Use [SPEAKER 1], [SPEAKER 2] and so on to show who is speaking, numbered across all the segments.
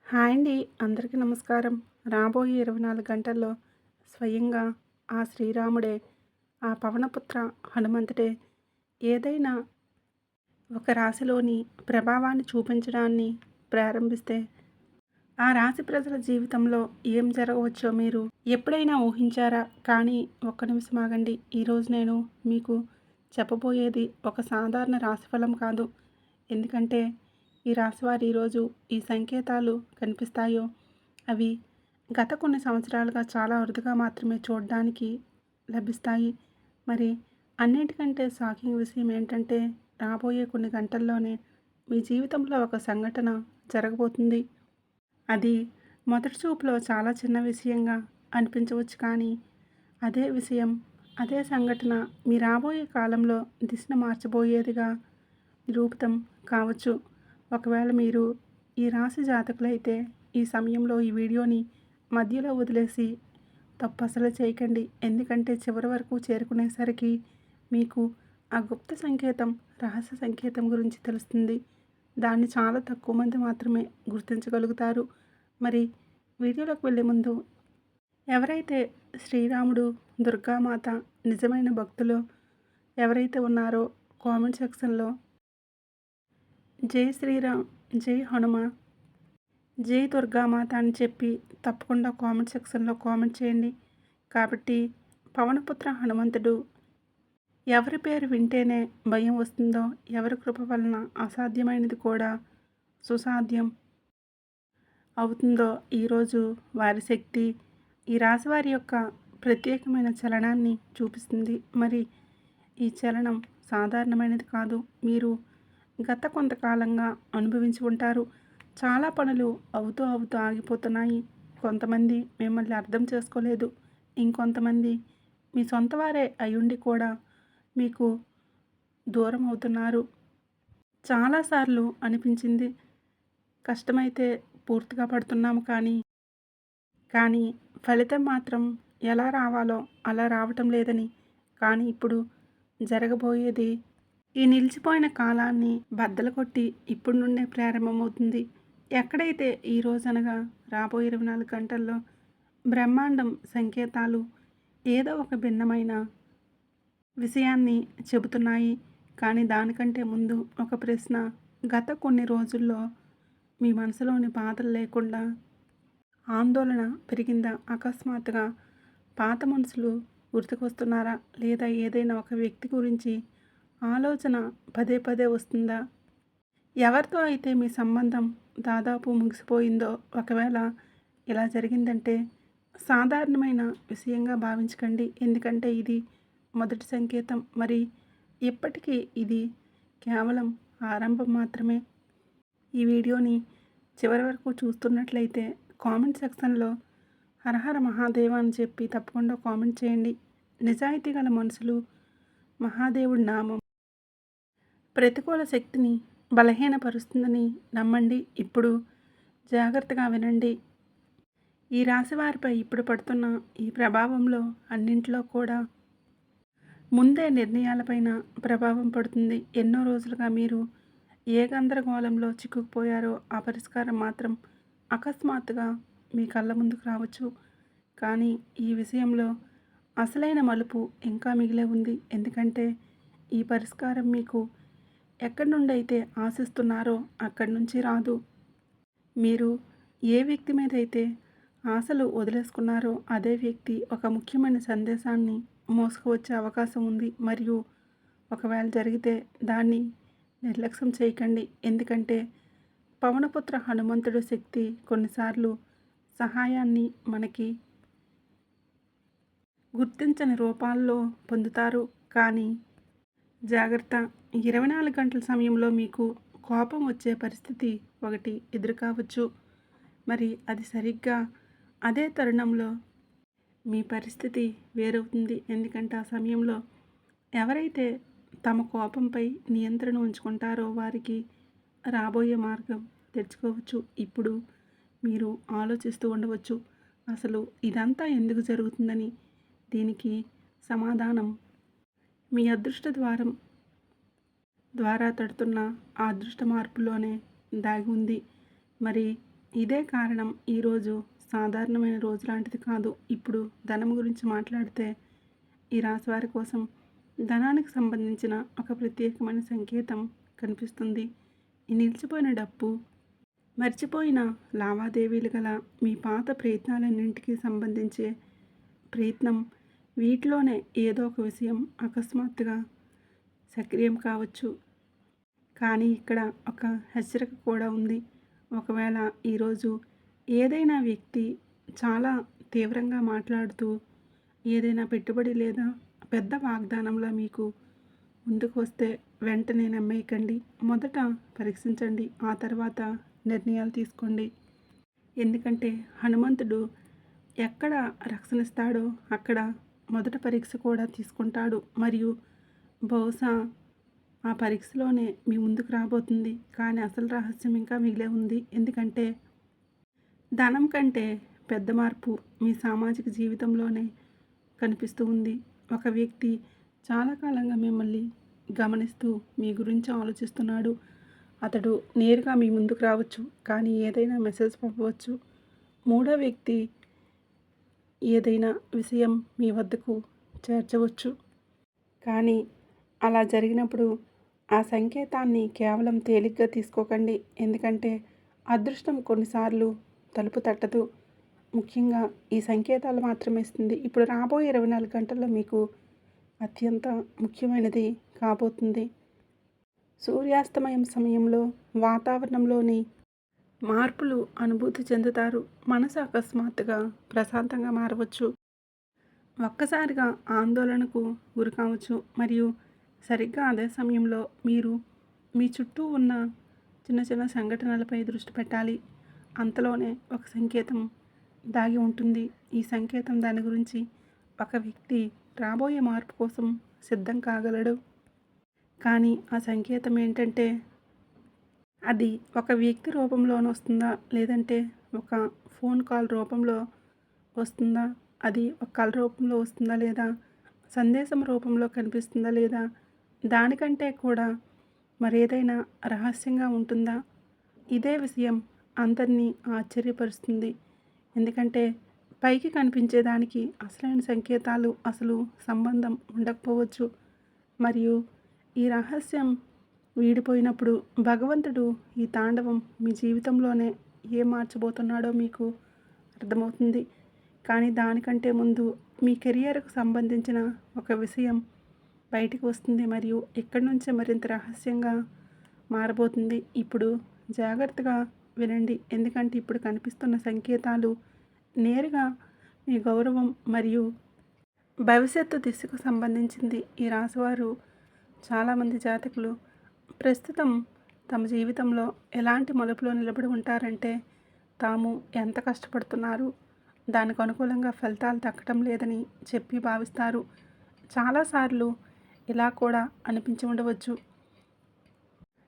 [SPEAKER 1] Hi అండి. అందరికీ నమస్కారం. రాబోయే 24 గంటల్లో స్వయంగా ఆ శ్రీరాముడే, ఆ పవనపుత్ర హనుమంతుడే ఏదైనా ఒక రాశిలోని ప్రభావాన్ని చూపించడాన్ని ప్రారంభిస్తే, ఆ రాశి ప్రజల జీవితంలో ఏం జరగవచ్చో మీరు ఎప్పుడైనా ఊహించారా? కానీ ఒక్క నిమిషం ఆగండి. ఈరోజు నేను మీకు చెప్పబోయేది ఒక సాధారణ రాశిఫలం కాదు. ఎందుకంటే ఈ రాశివారు ఈరోజు ఈ సంకేతాలు కనిపిస్తాయో అవి గత కొన్ని సంవత్సరాలుగా చాలా అరుదుగా మాత్రమే చూడడానికి లభిస్తాయి. మరి అన్నిటికంటే షాకింగ్ విషయం ఏంటంటే రాబోయే కొన్ని గంటల్లోనే మీ జీవితంలో ఒక సంఘటన జరగబోతుంది. అది మొదటి చూపులో చాలా చిన్న విషయంగా అనిపించవచ్చు, కానీ అదే విషయం, అదే సంఘటన మీ రాబోయే కాలంలో దిశను మార్చబోయేదిగా నిరూపితం కావచ్చు. ఒకవేళ మీరు ఈ రాశి జాతకులైతే ఈ సమయంలో ఈ వీడియోని మధ్యలో వదిలేసి తప్పు అసలు చేయకండి. ఎందుకంటే చివరి వరకు చేరుకునేసరికి మీకు ఆ గుప్త సంకేతం, రహస్య సంకేతం గురించి తెలుస్తుంది. దాన్ని చాలా తక్కువ మంది మాత్రమే గుర్తించగలుగుతారు. మరి వీడియోలోకి వెళ్ళే ముందు ఎవరైతే శ్రీరాముడు, దుర్గామాత నిజమైన భక్తులు ఎవరైతే ఉన్నారో కామెంట్ సెక్షన్లో జై శ్రీరామ్, జై హనుమ, జై దుర్గామాత అని చెప్పి తప్పకుండా కామెంట్ సెక్షన్లో కామెంట్ చేయండి. కాబట్టి పవనపుత్ర హనుమంతుడు ఎవరి పేరు వింటేనే భయం వస్తుందో, ఎవరి కృప వలన అసాధ్యమైనది కూడా సుసాధ్యం అవుతుందో ఈరోజు వారి శక్తి ఈ రాశివారి యొక్క ప్రత్యేకమైన చలనాన్ని చూపిస్తుంది. మరి ఈ చలనం సాధారణమైనది కాదు. మీరు గత కొంతకాలంగా అనుభవించి ఉంటారు. చాలా పనులు అవుతూ ఆగిపోతున్నాయి. కొంతమంది మిమ్మల్ని అర్థం చేసుకోలేదు. ఇంకొంతమంది మీ సొంత వారే అయ్యుండి కూడా మీకు దూరం అవుతున్నారు. చాలాసార్లు అనిపించింది కష్టమైతే పూర్తిగా పడుతున్నాము, కానీ ఫలితం మాత్రం ఎలా రావాలో అలా రావటం లేదని. కానీ ఇప్పుడు జరగబోయేది ఈ నిలిచిపోయిన కాలాన్ని బద్దలు కొట్టి ఇప్పుడు నుండే ప్రారంభమవుతుంది. ఎక్కడైతే ఈ రోజనగా రాబోయే 24 గంటల్లో బ్రహ్మాండం సంకేతాలు ఏదో ఒక భిన్నమైన విషయాన్ని చెబుతున్నాయి. కానీ దానికంటే ముందు ఒక ప్రశ్న. గత కొన్ని రోజుల్లో మీ మనసులోని బాధలు లేకుండా ఆందోళన పెరిగిందా? అకస్మాత్తుగా పాత మనుషులు గుర్తుకొస్తున్నారా? లేదా ఏదైనా ఒక వ్యక్తి గురించి ఆలోచన పదే పదే వస్తుందా? ఎవరితో అయితే మీ సంబంధం దాదాపు ముగిసిపోయిందో, ఒకవేళ ఇలా జరిగిందంటే సాధారణమైన విషయంగా భావించకండి. ఎందుకంటే ఇది మొదటి సంకేతం. మరి ఇప్పటికీ ఇది కేవలం ఆరంభం మాత్రమే. ఈ వీడియోని చివరి వరకు చూస్తున్నట్లయితే కామెంట్ సెక్షన్లో హరహర మహాదేవ అని చెప్పి తప్పకుండా కామెంట్ చేయండి. నిజాయితీ గల మనుషులు మహాదేవుడి నామం ప్రతికూల శక్తిని బలహీనపరుస్తుందని నమ్మండి. ఇప్పుడు జాగ్రత్తగా వినండి. ఈ రాశి వారిపై ఇప్పుడు పడుతున్న ఈ ప్రభావంలో అన్నింటిలో కూడా ముందే నిర్ణయాలపైన ప్రభావం పడుతుంది. ఎన్నో రోజులుగా మీరు ఏ గందరగోళంలో చిక్కుకుపోయారో ఆ పరిష్కారం మాత్రం అకస్మాత్తుగా మీ కళ్ళ ముందుకు రావచ్చు. కానీ ఈ విషయంలో అసలైన మలుపు ఇంకా మిగిలే ఉంది. ఎందుకంటే ఈ పరిష్కారం మీకు ఎక్కడి నుండి అయితే ఆశిస్తున్నారో అక్కడి నుంచి రాదు. మీరు ఏ వ్యక్తి మీద అయితే ఆశలు వదిలేసుకున్నారో అదే వ్యక్తి ఒక ముఖ్యమైన సందేశాన్ని మోసుకువచ్చే అవకాశం ఉంది. మరియు ఒకవేళ జరిగితే దాన్ని నిర్లక్ష్యం చేయకండి. ఎందుకంటే పవనపుత్ర హనుమంతుడి శక్తి కొన్నిసార్లు సహాయాన్ని మనకి గుర్తించని రూపాల్లో పొందుతారు. కానీ జాగ్రత్త, 24 గంటల సమయంలో మీకు కోపం వచ్చే పరిస్థితి ఒకటి ఎదురు కావచ్చు. మరి అది సరిగ్గా అదే తరుణంలో మీ పరిస్థితి వేరవుతుంది. ఎందుకంటే ఆ సమయంలో ఎవరైతే తమ కోపంపై నియంత్రణ ఉంచుకుంటారో వారికి రాబోయే మార్గం తెరుచుకోవచ్చు. ఇప్పుడు మీరు ఆలోచిస్తూ ఉండవచ్చు, అసలు ఇదంతా ఎందుకు జరుగుతుందని. దీనికి సమాధానం మీ అదృష్ట ద్వారం ద్వారా తడుతున్న ఆ అదృష్ట మార్పులోనే దాగి ఉంది. మరి ఇదే కారణం ఈరోజు సాధారణమైన రోజు లాంటిది కాదు. ఇప్పుడు ధనం గురించి మాట్లాడితే ఈ రాశి వారి కోసం ధనానికి సంబంధించిన ఒక ప్రత్యేకమైన సంకేతం కనిపిస్తుంది. ఈ నిలిచిపోయిన డబ్బు, మర్చిపోయిన లావాదేవీలు గల మీ పాత ప్రయత్నాలన్నింటికి సంబంధించే ప్రయత్నం, వీటిలోనే ఏదో ఒక విషయం అకస్మాత్తుగా సక్రియం కావచ్చు. కానీ ఇక్కడ ఒక హెచ్చరిక కూడా ఉంది. ఒకవేళ ఈరోజు ఏదైనా వ్యక్తి చాలా తీవ్రంగా మాట్లాడుతూ ఏదైనా పెట్టుబడి లేదా పెద్ద వాగ్దానంలో మీకు ముందుకు వస్తే వెంటనే నమ్మేయకండి. మొదట పరీక్షించండి, ఆ తర్వాత నిర్ణయాలు తీసుకోండి. ఎందుకంటే హనుమంతుడు ఎక్కడ రక్షణిస్తాడో అక్కడ మొదట పరీక్ష కూడా తీసుకుంటాడు. మరియు బహుశా ఆ పరీక్షలోనే మీ ముందుకు రాబోతుంది. కానీ అసలు రహస్యం ఇంకా మిగిలే ఉంది. ఎందుకంటే ధనం కంటే పెద్ద మార్పు మీ సామాజిక జీవితంలోనే కనిపిస్తూ ఉంది. ఒక వ్యక్తి చాలా కాలంగా మిమ్మల్ని గమనిస్తూ మీ గురించి ఆలోచిస్తున్నాడు. అతడు నేరుగా మీ ముందుకు రావచ్చు, కానీ ఏదైనా మెసేజ్ పంపవచ్చు. మూడో వ్యక్తి ఏదైనా విషయం మీ వద్దకు చేర్చవచ్చు. కానీ అలా జరిగినప్పుడు ఆ సంకేతాన్ని కేవలం తేలిగ్గా తీసుకోకండి. ఎందుకంటే అదృష్టం కొన్నిసార్లు తలుపు తట్టదు. ముఖ్యంగా ఈ సంకేతాలు మాత్రమే ఇస్తుంది. ఇప్పుడు రాబోయే 24 గంటల్లో మీకు అత్యంత ముఖ్యమైనది కాబోతుంది. సూర్యాస్తమయం సమయంలో వాతావరణంలోని మార్పులు అనుభూతి చెందుతారు. మనసు అకస్మాత్తుగా ప్రశాంతంగా మారవచ్చు. ఒక్కసారిగా ఆందోళనకు గురి కావచ్చు. మరియు సరిగ్గా అదే సమయంలో మీరు మీ చుట్టూ ఉన్న చిన్న చిన్న సంఘటనలపై దృష్టి పెట్టాలి. అంతలోనే ఒక సంకేతం దాగి ఉంటుంది. ఈ సంకేతం దాని గురించి ఒక వ్యక్తి రాబోయే మార్పు కోసం సిద్ధం కాగలడు. కానీ ఆ సంకేతం ఏంటంటే అది ఒక వ్యక్తి రూపంలోనే వస్తుందా, లేదంటే ఒక ఫోన్ కాల్ రూపంలో వస్తుందా, అది ఒక కళ రూపంలో వస్తుందా, లేదా సందేశం రూపంలో కనిపిస్తుందా, లేదా దానికంటే కూడా మరేదైనా రహస్యంగా ఉంటుందా? ఇదే విషయం అందరినీ ఆశ్చర్యపరుస్తుంది. ఎందుకంటే పైకి కనిపించేదానికి అసలైన సంకేతాలు అసలు సంబంధం ఉండకపోవచ్చు. మరియు ఈ రహస్యం వీడిపోయినప్పుడు భగవంతుడు ఈ తాండవం మీ జీవితంలోనే ఏం మార్చబోతున్నాడో మీకు అర్థమవుతుంది. కానీ దానికంటే ముందు మీ కెరియర్కు సంబంధించిన ఒక విషయం బయటికి వస్తుంది మరియు ఇక్కడి నుంచే మరింత రహస్యంగా మారబోతుంది. ఇప్పుడు జాగ్రత్తగా వినండి. ఎందుకంటే ఇప్పుడు కనిపిస్తున్న సంకేతాలు నేరుగా మీ గౌరవం మరియు భవిష్యత్తు దిశకు సంబంధించింది. ఈ రాశివారు చాలామంది జాతకులు ప్రస్తుతం తమ జీవితంలో ఎలాంటి మలుపులో నిలబడి ఉంటారంటే తాము ఎంత కష్టపడుతున్నారు, దానికి అనుకూలంగా ఫలితాలు దక్కడం లేదని చెప్పి భావిస్తారు. చాలాసార్లు ఇలా కూడా అనిపించి ఉండవచ్చు.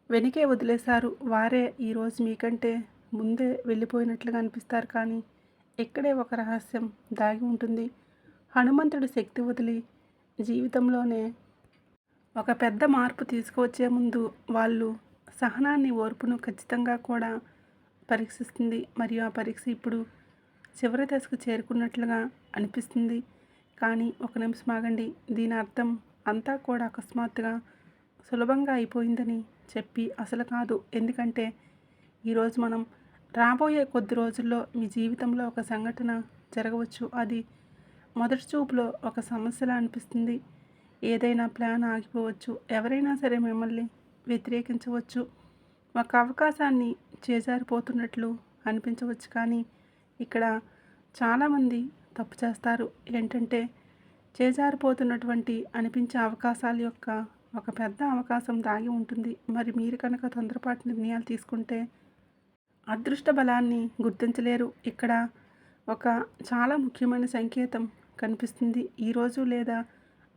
[SPEAKER 1] వెనుకే వదిలేశారు, వారే ఈరోజు మీకంటే ముందే వెళ్ళిపోయినట్లుగా అనిపిస్తారు. కానీ ఇక్కడే ఒక రహస్యం దాగి ఉంటుంది. హనుమంతుడి శక్తి వదిలి జీవితంలోనే ఒక పెద్ద మార్పు తీసుకువచ్చే ముందు వాళ్ళు సహనాన్ని, ఓర్పును ఖచ్చితంగా కూడా పరీక్షిస్తుంది. మరియు ఆ పరీక్ష ఇప్పుడు చివరి దశకు చేరుకున్నట్లుగా అనిపిస్తుంది. కానీ ఒక నిమిషం ఆగండి. దీని అర్థం అంతా కూడా అకస్మాత్తుగా సులభంగా అయిపోయిందని చెప్పి అసలు కాదు. ఎందుకంటే ఈరోజు మనం రాబోయే కొద్ది రోజుల్లో మీ జీవితంలో ఒక సంఘటన జరగవచ్చు. అది మొదటి చూపులో ఒక సమస్యలా అనిపిస్తుంది. ఏదైనా ప్లాన్ ఆగిపోవచ్చు. ఎవరైనా సరే మిమ్మల్ని వ్యతిరేకించవచ్చు. ఒక అవకాశాన్ని చేజారిపోతున్నట్లు అనిపించవచ్చు. కానీ ఇక్కడ చాలామంది తప్పు చేస్తారు. ఏంటంటే చేజారిపోతున్నటువంటి అనిపించే అవకాశాల యొక్క ఒక పెద్ద అవకాశం దాగి ఉంటుంది. మరి మీరు కనుక తొందరపాటు నిర్ణయాలు తీసుకుంటే అదృష్ట బలాన్ని గుర్తించలేరు. ఇక్కడ ఒక చాలా ముఖ్యమైన సంకేతం కనిపిస్తుంది. ఈరోజు లేదా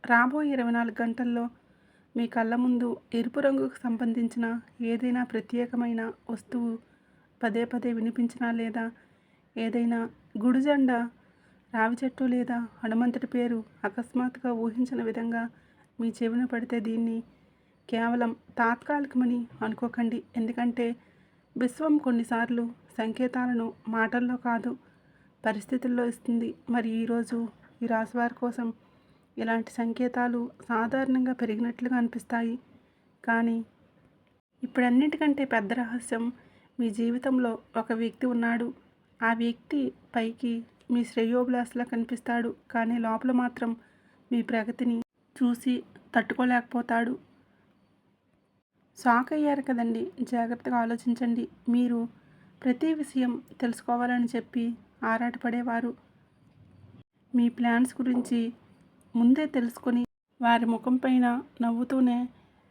[SPEAKER 1] రాబోయే 24 గంటల్లో మీ కళ్ళ ముందు ఎరుపు రంగుకు సంబంధించిన ఏదైనా ప్రత్యేకమైన వస్తువు పదే పదే వినిపించినా, లేదా ఏదైనా గుడిజెండా, రావి చెట్టు లేదా హనుమంతుడి పేరు అకస్మాత్తుగా ఊహించిన విధంగా మీ చెవిన పడితే దీన్ని కేవలం తాత్కాలికమని అనుకోకండి. ఎందుకంటే విశ్వం కొన్నిసార్లు సంకేతాలను మాటల్లో కాదు, పరిస్థితుల్లో ఇస్తుంది. మరి ఈరోజు ఈ రాశివారి కోసం ఇలాంటి సంకేతాలు సాధారణంగా పెరిగినట్లుగా అనిపిస్తాయి. కానీ ఇప్పుడన్నిటికంటే పెద్ద రహస్యం, మీ జీవితంలో ఒక వ్యక్తి ఉన్నాడు. ఆ వ్యక్తి పైకి మీ శ్రేయోభిలాషిలా కనిపిస్తాడు. కానీ లోపల మాత్రం మీ ప్రగతిని చూసి తట్టుకోలేకపోతాడు. షాక్ అయ్యారు కదండి! జాగ్రత్తగా ఆలోచించండి. మీరు ప్రతి విషయం తెలుసుకోవాలని చెప్పి ఆరాటపడేవారు మీ ప్లాన్స్ గురించి ముందే తెలుసుకొని వారి ముఖం పైన నవ్వుతూనే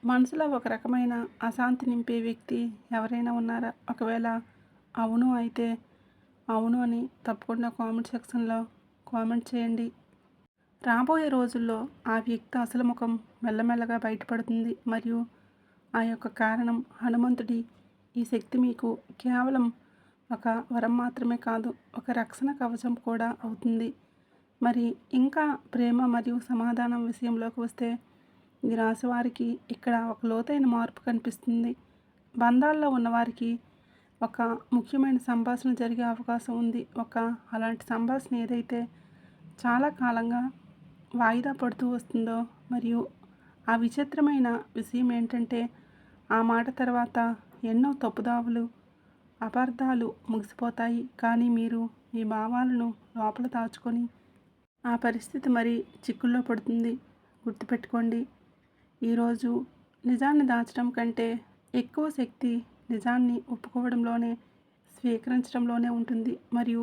[SPEAKER 1] మనసులో ఒక రకమైన అశాంతి నింపే వ్యక్తి ఎవరైనా ఉన్నారా? ఒకవేళ అవును అయితే అవును అని తప్పకుండా కామెంట్ సెక్షన్లో కామెంట్ చేయండి. రాబోయే రోజుల్లో ఆ వ్యక్తి అసలు ముఖం మెల్లమెల్లగా బయటపడుతుంది. మరియు ఆ యొక్క కారణం హనుమంతుడి ఈ శక్తి మీకు కేవలం ఒక వరం మాత్రమే కాదు, ఒక రక్షణ కవచం కూడా అవుతుంది. మరి ఇంకా ప్రేమ మరియు సమాధానం విషయంలోకి వస్తే, ఈ రాశి వారికి ఇక్కడ ఒక లోతైన మార్పు కనిపిస్తుంది. బంధాల్లో ఉన్నవారికి ఒక ముఖ్యమైన సంభాషణ జరిగే అవకాశం ఉంది. అలాంటి సంభాషణ ఏదైతే చాలా కాలంగా వాయిదా పడుతూ వస్తుందో, మరియు ఆ విచిత్రమైన విషయం ఏంటంటే, ఆ మాట తర్వాత ఎన్నో తప్పుదావులు, అపార్థాలు ముగిసిపోతాయి. కానీ మీరు మీ భావాలను లోపల దాచుకొని ఆ పరిస్థితి మరి చిక్కుల్లో పడుతుంది. గుర్తుపెట్టుకోండి, ఈరోజు నిజాన్ని దాచడం కంటే ఎక్కువ శక్తి నిజాన్ని ఒప్పుకోవడంలోనే, స్వీకరించడంలోనే ఉంటుంది. మరియు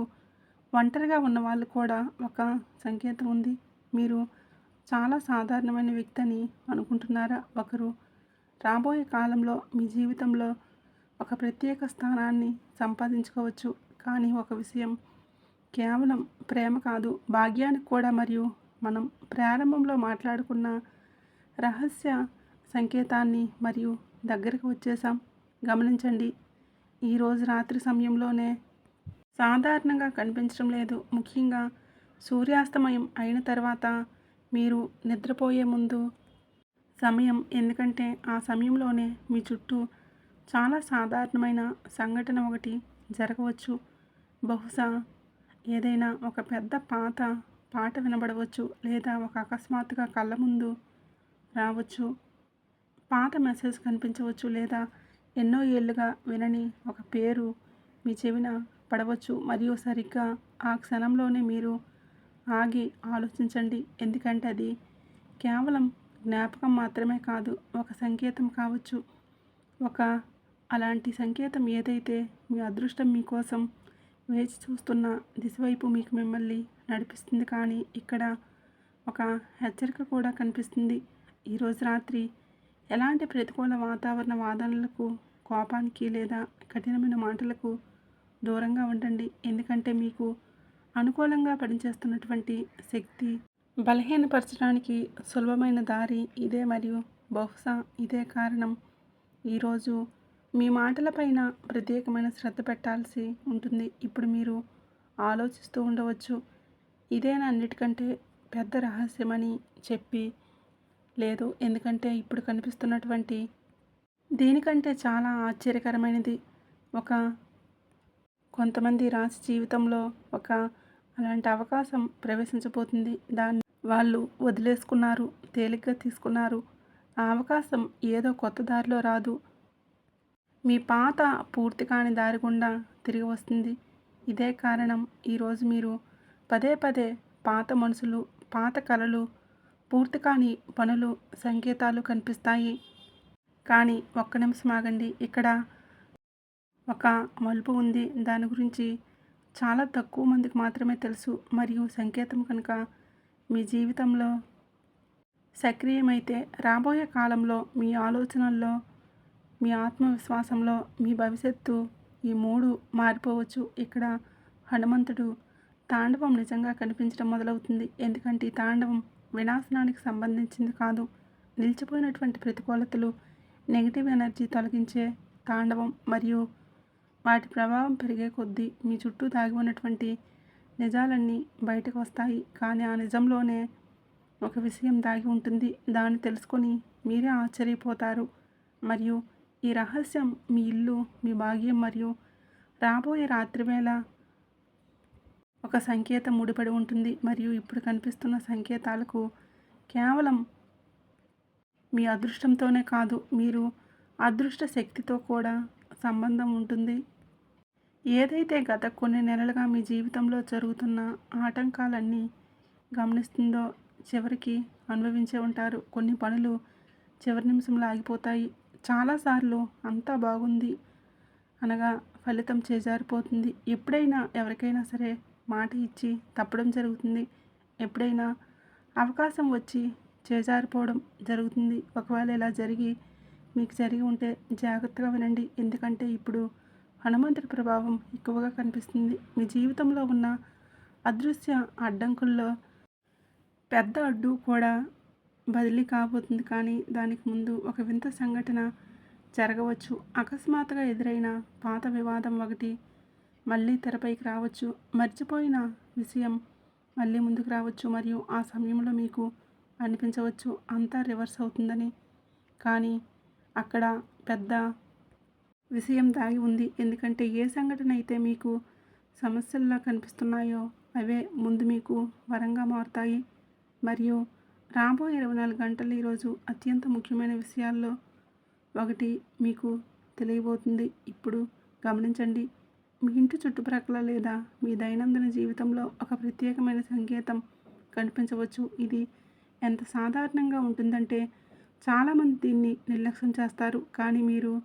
[SPEAKER 1] ఒంటరిగా ఉన్న వాళ్ళు కూడా ఒక సంకేతం ఉంది. మీరు చాలా సాధారణమైన వ్యక్తి అని అనుకుంటున్నారా? ఒకరు రాబోయే కాలంలో మీ జీవితంలో ఒక ప్రత్యేక స్థానాన్ని సంపాదించుకోవచ్చు. కానీ ఒక విషయం, కేవలం ప్రేమ కాదు, భాగ్యానికి కూడా. మరియు మనం ప్రారంభంలో మాట్లాడుకున్న రహస్య సంకేతాన్ని మరియు దగ్గరకు వచ్చేసాం. గమనించండి, ఈరోజు రాత్రి సమయంలోనే సాధారణంగా కనిపించడం లేదు. ముఖ్యంగా సూర్యాస్తమయం అయిన తర్వాత మీరు నిద్రపోయే ముందు సమయం. ఎందుకంటే ఆ సమయంలోనే మీ చుట్టూ చాలా సాధారణమైన సంఘటన ఒకటి జరగవచ్చు. బహుశా ఏదైనా ఒక పెద్ద పాట వినబడవచ్చు, లేదా ఒక అకస్మాత్తుగా కళ్ళ ముందు రావచ్చు. పాత మెసేజ్ కనిపించవచ్చు, లేదా ఎన్నో ఏళ్ళుగా వినని ఒక పేరు మీ చెవిన పడవచ్చు. మరియు సరిగ్గా ఆ క్షణంలోనే మీరు ఆగి ఆలోచించండి. ఎందుకంటే అది కేవలం జ్ఞాపకం మాత్రమే కాదు, ఒక సంకేతం కావచ్చు. అలాంటి సంకేతం ఏదైతే మీ అదృష్టం మీకోసం వేచి చూస్తున్న దిశ వైపు మిమ్మల్ని నడిపిస్తుంది. కానీ ఇక్కడ ఒక హెచ్చరిక కూడా కనిపిస్తుంది. ఈరోజు రాత్రి ఎలాంటి ప్రతికూల వాతావరణ వాదనలకు, కోపానికి లేదా కఠినమైన మాటలకు దూరంగా ఉండండి. ఎందుకంటే మీకు అనుకూలంగా పనిచేస్తున్నటువంటి శక్తి బలహీనపరచడానికి సులభమైన దారి ఇదే. మరియు బహుశా ఇదే కారణం ఈరోజు మీ మాటలపైన ప్రత్యేకమైన శ్రద్ధ పెట్టాల్సి ఉంటుంది. ఇప్పుడు మీరు ఆలోచిస్తూ ఉండవచ్చు, ఇదేనా అన్నిటికంటే పెద్ద రహస్యమని చెప్పి. లేదు, ఎందుకంటే ఇప్పుడు కనిపిస్తున్నటువంటి దీనికంటే చాలా ఆశ్చర్యకరమైనది. కొంతమంది రాశి జీవితంలో అలాంటి అవకాశం ప్రవేశించబోతుంది. దాన్ని వాళ్ళు వదిలేసుకున్నారు, తేలిగ్గా తీసుకున్నారు. ఆ అవకాశం ఏదో కొత్త దారిలో రాదు, మీ పాత పూర్తి కాని దారి గుండా తిరిగి వస్తుంది. ఇదే కారణం ఈరోజు మీరు పదే పదే పాత మనుషులు, పాత కలలు, పూర్తి కాని పనులు, సంకేతాలు కనిపిస్తాయి. కానీ ఒక్క నిమిషం ఆగండి, ఇక్కడ ఒక మలుపు ఉంది. దాని గురించి చాలా తక్కువ మందికి మాత్రమే తెలుసు. మరియు సంకేతం కనుక మీ జీవితంలో సక్రియమైతే రాబోయే కాలంలో మీ ఆలోచనల్లో, మీ ఆత్మవిశ్వాసంలో, మీ భవిష్యత్తు ఈ మూడు మారిపోవచ్చు. ఇక్కడ హనుమంతుడు తాండవం నిజంగా కనిపించడం మొదలవుతుంది. ఎందుకంటే ఈ తాండవం వినాశనానికి సంబంధించింది కాదు, నిలిచిపోయినటువంటి ప్రతికూలతలు, నెగిటివ్ ఎనర్జీ తొలగించే తాండవం. మరియు వాటి ప్రభావం పెరిగే కొద్దీ మీ చుట్టూ దాగి ఉన్నటువంటి నిజాలన్నీ బయటకు వస్తాయి. కానీ ఆ నిజంలోనే ఒక విషయం దాగి ఉంటుంది. దాన్ని తెలుసుకొని మీరే ఆశ్చర్యపోతారు. మరియు ఈ రహస్యం మీ ఇల్లు, మీ భాగ్యం మరియు రాబోయే రాత్రివేళ ఒక సంకేతం ముడిపడి ఉంటుంది మరియు ఇప్పుడు కనిపిస్తున్న సంకేతాలకు కేవలం మీ అదృష్టంతోనే కాదు, మీరు అదృష్ట శక్తితో కూడా సంబంధం ఉంటుంది. ఏదైతే గత కొన్ని నెలలుగా మీ జీవితంలో జరుగుతున్న ఆటంకాలన్నీ గమనిస్తుందో చివరికి అనుభవించే ఉంటారు. కొన్ని పనులు చివరి నిమిషంలో ఆగిపోతాయి. చాలాసార్లు అంతా బాగుంది అనగా ఫలితం చేజారిపోతుంది. ఎప్పుడైనా ఎవరికైనా సరే మాట ఇచ్చి తప్పడం జరుగుతుంది. ఎప్పుడైనా అవకాశం వచ్చి చేజారిపోవడం జరుగుతుంది. ఒకవేళ ఇలా మీకు జరిగి ఉంటే జాగ్రత్తగా వినండి. ఎందుకంటే ఇప్పుడు హనుమంతుడి ప్రభావం ఎక్కువగా కనిపిస్తుంది. మీ జీవితంలో ఉన్న అదృశ్య అడ్డంకుల్లో పెద్ద అడ్డు కూడా బదిలీ కాబోతుంది. కానీ దానికి ముందు ఒక వింత సంఘటన జరగవచ్చు. అకస్మాత్తుగా ఎదురైన పాత వివాదం ఒకటి మళ్ళీ తెరపైకి రావచ్చు. మర్చిపోయిన విషయం మళ్ళీ ముందుకు రావచ్చు. మరియు ఆ సమయంలో మీకు అనిపించవచ్చు అంతా రివర్స్ అవుతుందని. కానీ అక్కడ పెద్ద విషయం దాగి ఉంది. ఎందుకంటే ఏ సంఘటన అయితే మీకు సమస్యల్లా కనిపిస్తున్నాయో అవే ముందు మీకు వరంగా మారుతాయి. మరియు రాబోయే 24 గంటలు ఈరోజు అత్యంత ముఖ్యమైన విషయాల్లో ఒకటి మీకు తెలియబోతుంది. ఇప్పుడు గమనించండి. మీ ఇంటి చుట్టుప్రక్కల లేదా మీ దైనందిన జీవితంలో ఒక ప్రత్యేకమైన సంకేతం కనిపించవచ్చు. ఇది ఎంత సాధారణంగా ఉంటుందంటే చాలామంది దీన్ని నిర్లక్ష్యం చేస్తారు. కానీ మీరు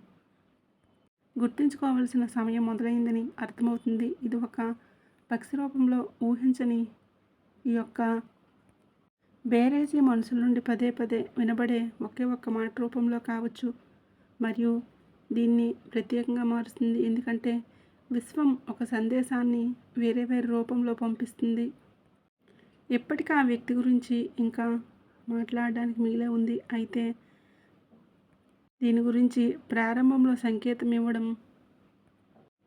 [SPEAKER 1] గుర్తుంచుకోవాల్సిన సమయం మొదలైందని అర్థమవుతుంది. ఇది ఒక పక్షి రూపంలో ఊహించని ఈ యొక్క బేరేజీ మనుషుల నుండి పదే పదే వినబడే ఒకే ఒక్క మాట రూపంలో కావచ్చు. మరియు దీన్ని ప్రత్యేకంగా మారుస్తుంది. ఎందుకంటే విశ్వం ఒక సందేశాన్ని వేరే రూపంలో పంపిస్తుంది. ఇప్పటికీ ఆ వ్యక్తి గురించి ఇంకా మాట్లాడడానికి మిగిలే ఉంది. అయితే దీని గురించి ప్రారంభంలో సంకేతం ఇవ్వడం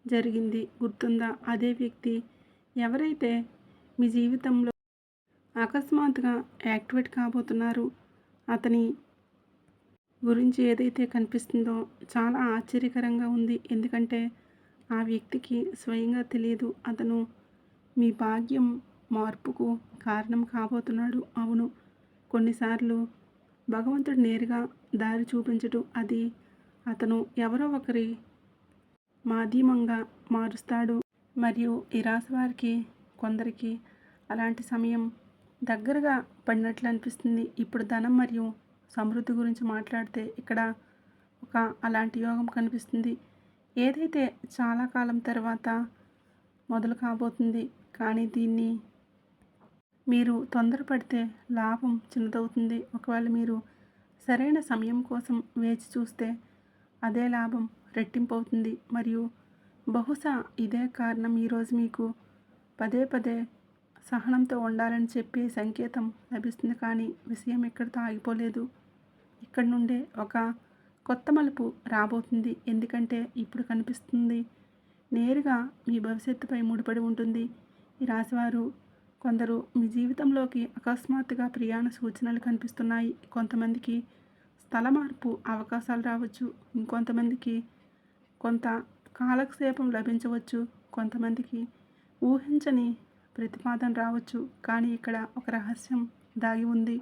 [SPEAKER 1] జరిగింది. గుర్తుందా? అదే వ్యక్తి ఎవరైతే మీ జీవితంలో అకస్మాత్తుగా యాక్టివేట్ కాబోతున్నారు. అతని గురించి ఏదైతే కనిపిస్తుందో చాలా ఆశ్చర్యకరంగా ఉంది. ఎందుకంటే ఆ వ్యక్తికి స్వయంగా తెలియదు అతను మీ భాగ్యం మార్పుకు కారణం కాబోతున్నాడు. అవును, కొన్నిసార్లు భగవంతుడు నేరుగా దారి చూపించడు. అది అతను ఎవరో ఒకరి మాధ్యమంగా మారుస్తాడు. మరియు ఈ రాశి వారికి కొందరికి అలాంటి సమయం దగ్గరగా పడినట్లు అనిపిస్తుంది. ఇప్పుడు ధనం మరియు సమృద్ధి గురించి మాట్లాడితే ఇక్కడ ఒక అలాంటి యోగం కనిపిస్తుంది. ఏదైతే చాలా కాలం తర్వాత మొదలు కాబోతుంది. కానీ దీన్ని మీరు తొందరపడితే లాభం చిన్నదవుతుంది. ఒకవేళ మీరు సరైన సమయం కోసం వేచి చూస్తే అదే లాభం రెట్టింపు అవుతుంది. మరియు బహుశా ఇదే కారణం ఈరోజు మీకు పదే పదే సహనంతో ఉండాలని చెప్పే సంకేతం లభిస్తుంది. కానీ విషయం ఇక్కడితో ఆగిపోలేదు. ఇక్కడ నుండే ఒక కొత్త మలుపు రాబోతుంది. ఎందుకంటే ఇప్పుడు కనిపిస్తుంది నేరుగా మీ భవిష్యత్తుపై ముడిపడి ఉంటుంది. ఈ రాశివారు కొందరు మీ జీవితంలోకి అకస్మాత్తుగా ప్రయాణ సూచనలు కనిపిస్తున్నాయి. కొంతమందికి స్థల మార్పు అవకాశాలు రావచ్చు. ఇంకొంతమందికి కొంత కాలక్షేపం లభించవచ్చు. కొంతమందికి ఊహించని ప్రతిపాదన రావచ్చు. కానీ ఇక్కడ ఒక రహస్యం దాగి ఉంది.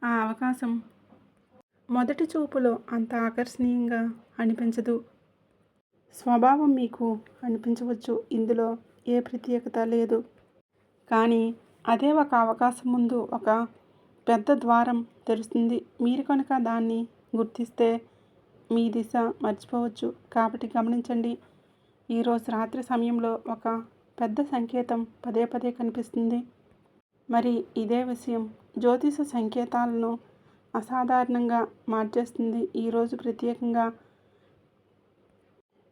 [SPEAKER 1] ఆ అవకాశం మొదటి చూపులో అంత ఆకర్షణీయంగా అనిపించదు. స్వభావం మీకు అనిపించవచ్చు. ఇందులో ఏ ప్రత్యేకత లేదు. కానీ అదే ఒక అవకాశం ముందు ఒక పెద్ద ద్వారం తెరుస్తుంది. మీరు కనుక దాన్ని గుర్తిస్తే మీ దిశ మర్చిపోవచ్చు. కాబట్టి గమనించండి. ఈరోజు రాత్రి సమయంలో ఒక పెద్ద సంకేతం పదే పదే కనిపిస్తుంది. మరి ఇదే విషయం జ్యోతిష సంకేతాలను అసాధారణంగా మార్చేస్తుంది. ఈరోజు ప్రత్యేకంగా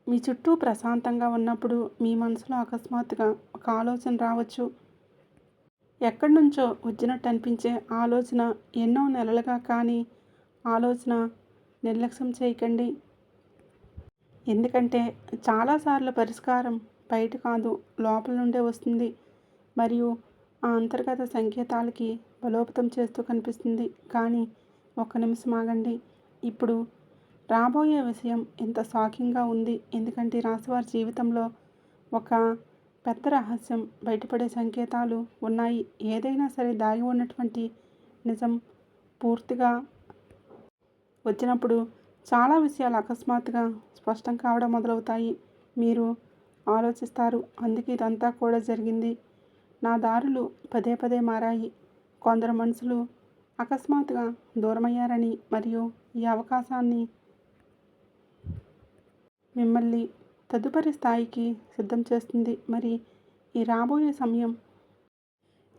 [SPEAKER 1] మీ చుట్టూ ప్రశాంతంగా ఉన్నప్పుడు మీ మనసులో అకస్మాత్తుగా ఒక ఆలోచన రావచ్చు. ఎక్కడి నుంచో వచ్చినట్టు అనిపించే ఆలోచన ఎన్నో నెలలుగా. కానీ ఆలోచన నిర్లక్ష్యం చేయకండి. ఎందుకంటే చాలాసార్లు పరిష్కారం బయట కాదు, లోపల నుండే వస్తుంది. మరియు ఆ అంతర్గత సంకేతాలకి బలోపేతం చేస్తూ కనిపిస్తుంది. కానీ ఒక్క నిమిషం ఆగండి. ఇప్పుడు రాబోయే విషయం ఎంత షాకింగ్గా ఉంది. ఎందుకంటే ఈ రాశివారి జీవితంలో ఒక పెద్ద రహస్యం బయటపడే సంకేతాలు ఉన్నాయి. ఏదైనా సరే దాగి ఉన్నటువంటి నిజం పూర్తిగా వచ్చినప్పుడు చాలా విషయాలు అకస్మాత్తుగా స్పష్టం కావడం మొదలవుతాయి. మీరు ఆలోచిస్తారు, అందుకే ఇదంతా కూడా జరిగింది. నా దారులు పదే పదే మారాయి. కొందరు మనుషులు అకస్మాత్తుగా దూరమయ్యారని, మరియు ఈ అవకాశాన్ని మిమ్మల్ని తదుపరి స్థాయికి సిద్ధం చేస్తుంది. మరి ఈ రాబోయే సమయం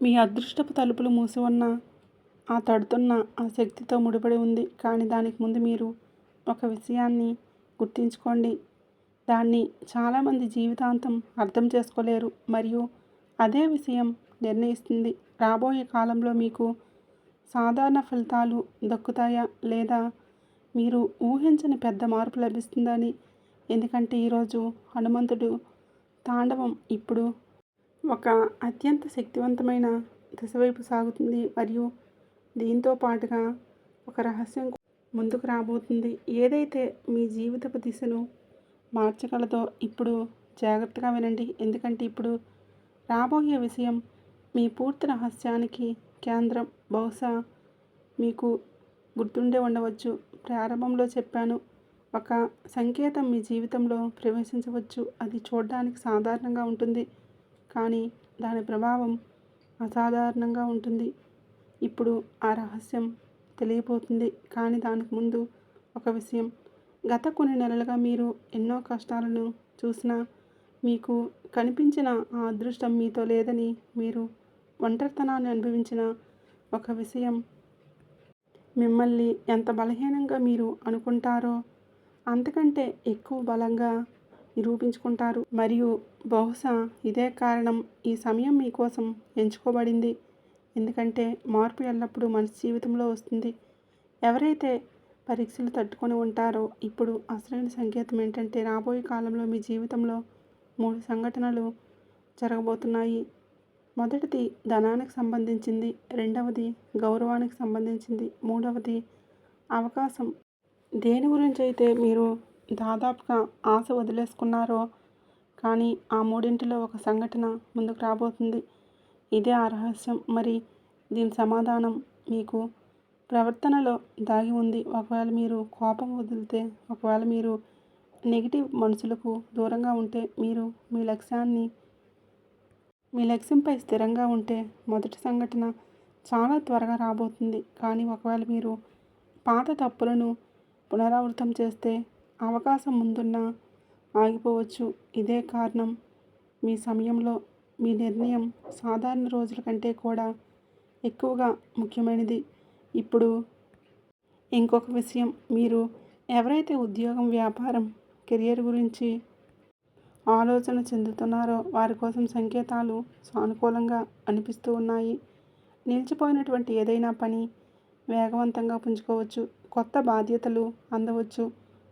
[SPEAKER 1] మీ అదృష్టపు తలుపులు మూసి ఉన్న ఆ తడుతున్న ఆ శక్తితో ముడిపడి ఉంది. కానీ దానికి ముందు మీరు ఒక విషయాన్ని గుర్తుంచుకోండి. దాన్ని చాలామంది జీవితాంతం అర్థం చేసుకోలేరు, మరియు అదే విషయం నిర్ణయిస్తుంది రాబోయే కాలంలో మీకు సాధారణ ఫలితాలు దక్కుతాయా, లేదా మీరు ఊహించని పెద్ద మార్పు లభిస్తుందని. ఎందుకంటే ఈరోజు హనుమంతుడు తాండవం ఇప్పుడు ఒక అత్యంత శక్తివంతమైన దిశ వైపు సాగుతుంది, మరియు దీంతో పాటుగా ఒక రహస్యం ముందుకు రాబోతుంది. ఏదైతే మీ జీవితపు దిశను మార్చగలదో. ఇప్పుడు జాగ్రత్తగా వినండి, ఎందుకంటే ఇప్పుడు రాబోయే విషయం మీ పూర్తి రహస్యానికి కేంద్రం. బహుశా మీకు గుర్తుండే ఉండవచ్చు, ప్రారంభంలో చెప్పాను, ఒక సంకేతం మీ జీవితంలో ప్రవేశించవచ్చు. అది చూడడానికి సాధారణంగా ఉంటుంది, కానీ దాని ప్రభావం అసాధారణంగా ఉంటుంది. ఇప్పుడు ఆ రహస్యం తెలియబోతుంది. కానీ దానికి ముందు ఒక విషయం. గత కొన్ని నెలలుగా మీరు ఎన్నో కష్టాలను చూసినా మీకు కనిపించిన ఆ అదృష్టం మీతో లేదని, మీరు ఒంటరితనాన్ని అనుభవించిన ఒక విషయం మిమ్మల్ని ఎంత బలహీనంగా మీరు అనుకుంటారో అంతకంటే ఎక్కువ బలంగా నిరూపించుకుంటారు. మరియు బహుశా ఇదే కారణం ఈ సమయం మీకోసం ఎంచుకోబడింది. ఎందుకంటే మార్పు ఎల్లప్పుడూ మనిషి జీవితంలో వస్తుంది. ఎవరైతే పరీక్షలు తట్టుకొని ఉంటారో, ఇప్పుడు అసలైన సంకేతం ఏంటంటే రాబోయే కాలంలో మీ జీవితంలో 3 సంఘటనలు జరగబోతున్నాయి. మొదటిది ధనానికి సంబంధించింది, రెండవది గౌరవానికి సంబంధించింది, మూడవది అవకాశం. దేని గురించి అయితే మీరు దాదాపుగా ఆశ వదిలేసుకున్నారో, కానీ ఆ మూడింటిలో ఒక సంఘటన ముందుకు రాబోతుంది. ఇదే ఆ రహస్యం. మరి దీని సమాధానం మీకు ప్రవర్తనలో దాగి ఉంది. ఒకవేళ మీరు కోపం వదిలితే, ఒకవేళ మీరు నెగిటివ్ మనుషులకు దూరంగా ఉంటే, మీరు మీ లక్ష్యంపై స్థిరంగా ఉంటే, మొదటి సంఘటన చాలా త్వరగా రాబోతుంది. కానీ ఒకవేళ మీరు పాత తప్పులను పునరావృతం చేస్తే, అవకాశం ముందున్నా ఆగిపోవచ్చు. ఇదే కారణం మీ సమయంలో మీ నిర్ణయం సాధారణ రోజుల కంటే కూడా ఎక్కువగా ముఖ్యమైనది. ఇప్పుడు ఇంకొక విషయం. మీరు ఎవరైతే ఉద్యోగం, వ్యాపారం, కెరియర్ గురించి ఆలోచన చెందుతున్నారో వారి కోసం సంకేతాలు సానుకూలంగా అనిపిస్తూ ఉన్నాయి. నిలిచిపోయినటువంటి ఏదైనా పని వేగవంతంగా పుంజుకోవచ్చు. కొత్త బాధ్యతలు అందవచ్చు.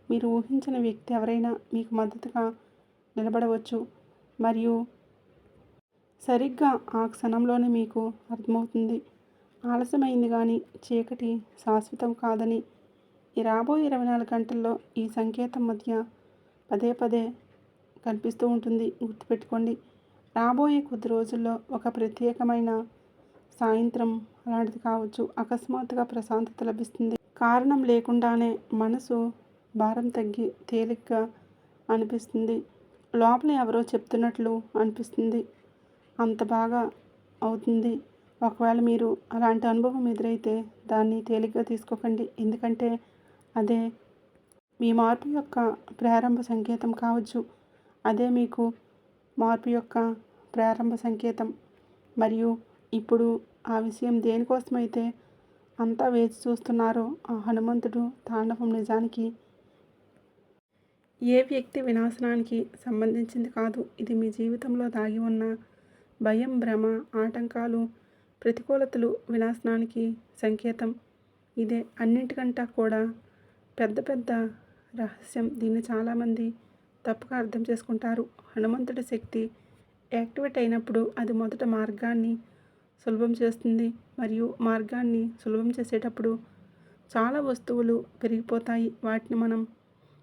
[SPEAKER 1] మీరు ఊహించిన వ్యక్తి ఎవరైనా మీకు మద్దతుగా నిలబడవచ్చు. మరియు సరిగ్గా ఆ క్షణంలోనే మీకు అర్థమవుతుంది, ఆలస్యమైంది కానీ చీకటి శాశ్వతం కాదని. ఈ రాబోయే 24 గంటల్లో ఈ సంకేతం మధ్య పదే పదే కనిపిస్తూ ఉంటుంది. గుర్తుపెట్టుకోండి, రాబోయే కొద్ది రోజుల్లో ఒక ప్రత్యేకమైన సాయంత్రం అలాంటిది కావచ్చు. అకస్మాత్తుగా ప్రశాంతత లభిస్తుంది. కారణం లేకుండానే మనసు భారం తగ్గి తేలిగ్గా అనిపిస్తుంది. లోపల ఎవరో చెప్తున్నట్లు అనిపిస్తుంది. అంత బాగా అవుతుంది. ఒకవేళ మీరు అలాంటి అనుభవం ఎదురైతే దాన్ని తేలిగ్గా తీసుకోకండి. ఎందుకంటే అదే మీ మార్పు యొక్క ప్రారంభ సంకేతం కావచ్చు. అదే మీకు మార్పు యొక్క ప్రారంభ సంకేతం. మరియు ఇప్పుడు ఆ విషయం దేనికోసమైతే అంతా వేచి చూస్తున్నారో, ఆ హనుమంతుడు తాండవం నిజానికి ఏ వ్యక్తి వినాశనానికి సంబంధించింది కాదు. ఇది మీ జీవితంలో దాగి ఉన్న భయం, భ్రమ, ఆటంకాలు, ప్రతికూలతలు వినాశనానికి సంకేతం. ఇదే అన్నింటికంటే కూడా పెద్ద రహస్యం. దీన్ని చాలామంది తప్పుగా అర్థం చేసుకుంటారు. హనుమంతుడి శక్తి యాక్టివేట్ అయినప్పుడు అది మొదట మార్గాన్ని సులభం చేస్తుంది, మరియు మార్గాన్ని సులభం చేసేటప్పుడు చాలా వస్తువులు పెరిగిపోతాయి. వాటిని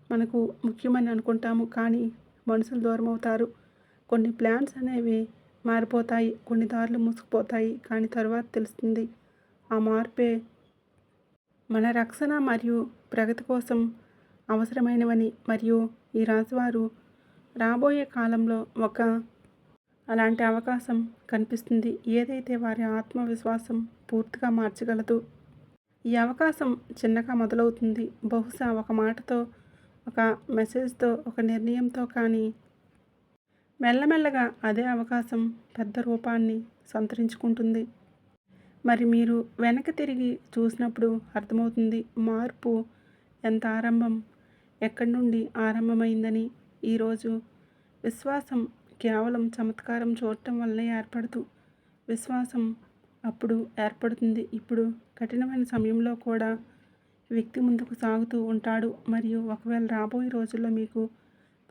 [SPEAKER 1] మనకు ముఖ్యమని అనుకుంటాము. కానీ మనుషులు దూరం అవుతారు. కొన్ని ప్లాన్స్ అనేవి మారిపోతాయి. కొన్ని దారులు మూసుకుపోతాయి. కానీ తరువాత తెలుస్తుంది ఆ మార్పే మన రక్షణ మరియు ప్రగతి కోసం అవసరమైనవని. మరియు ఈ రాశివారు రాబోయే కాలంలో అలాంటి అవకాశం కనిపిస్తుంది. ఏదైతే వారి ఆత్మవిశ్వాసం పూర్తిగా మార్చగలదు. ఈ అవకాశం చిన్నగా మొదలవుతుంది. బహుశా ఒక మాటతో, ఒక మెసేజ్తో, ఒక నిర్ణయంతో, కానీ మెల్లమెల్లగా అదే అవకాశం పెద్ద రూపాన్ని సంతరించుకుంటుంది. మరి మీరు వెనక్కి తిరిగి చూసినప్పుడు అర్థమవుతుంది మార్పు ఎక్కడి నుండి ఆరంభమైందని. ఈరోజు విశ్వాసం కేవలం చమత్కారం చూడటం వల్లే ఏర్పడదు. విశ్వాసం అప్పుడు ఏర్పడుతుంది ఇప్పుడు కఠినమైన సమయంలో కూడా వ్యక్తి ముందుకు సాగుతూ ఉంటాడు. మరియు ఒకవేళ రాబోయే రోజుల్లో మీకు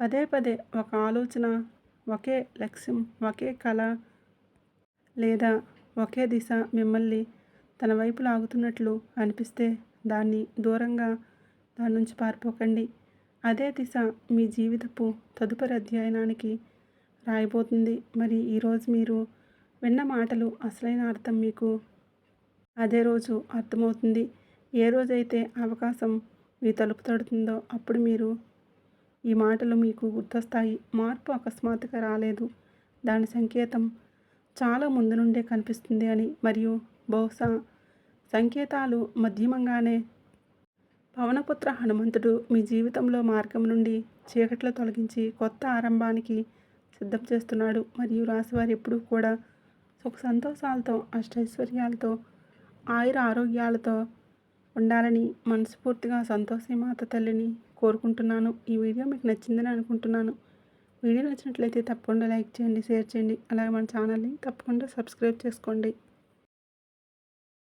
[SPEAKER 1] పదే పదే ఒక ఆలోచన, ఒకే లక్ష్యం, ఒకే కళ లేదా ఒకే దిశ మిమ్మల్ని తన వైపు లాగుతున్నట్లు అనిపిస్తే దాని నుంచి పారిపోకండి. అదే దిశ మీ జీవితపు తదుపరి అధ్యయనానికి రాయబోతుంది. మరి ఈరోజు మీరు విన్న మాటలు అసలైన అర్థం మీకు అదే రోజు అర్థమవుతుంది. ఏ రోజైతే అవకాశం మీ తలుపు తడుతుందో అప్పుడు ఈ మాటలు మీకు గుర్తొస్తాయి. మార్పు అకస్మాత్తుగా రాలేదు. దాని సంకేతం చాలా ముందు నుండే కనిపిస్తుంది అని. మరియు బహుశా సంకేతాలు మధ్యమంగానే పవనపుత్ర హనుమంతుడు మీ జీవితంలో మార్గం నుండి చీకట్లు తొలగించి కొత్త ఆరంభానికి సిద్ధం చేస్తున్నాడు. మరియు రాశివారు ఎప్పుడూ కూడా సుఖ సంతోషాలతో, అష్టైశ్వర్యాలతో, ఆయుర ఆరోగ్యాలతో ఉండాలని మనస్ఫూర్తిగా సంతోషి మాత తల్లిని కోరుకుంటున్నాను. ఈ వీడియో మీకు నచ్చిందని అనుకుంటున్నాను. వీడియో నచ్చినట్లయితే తప్పకుండా లైక్ చేయండి, షేర్ చేయండి. అలాగే మన ఛానల్ని తప్పకుండా సబ్స్క్రైబ్ చేసుకోండి.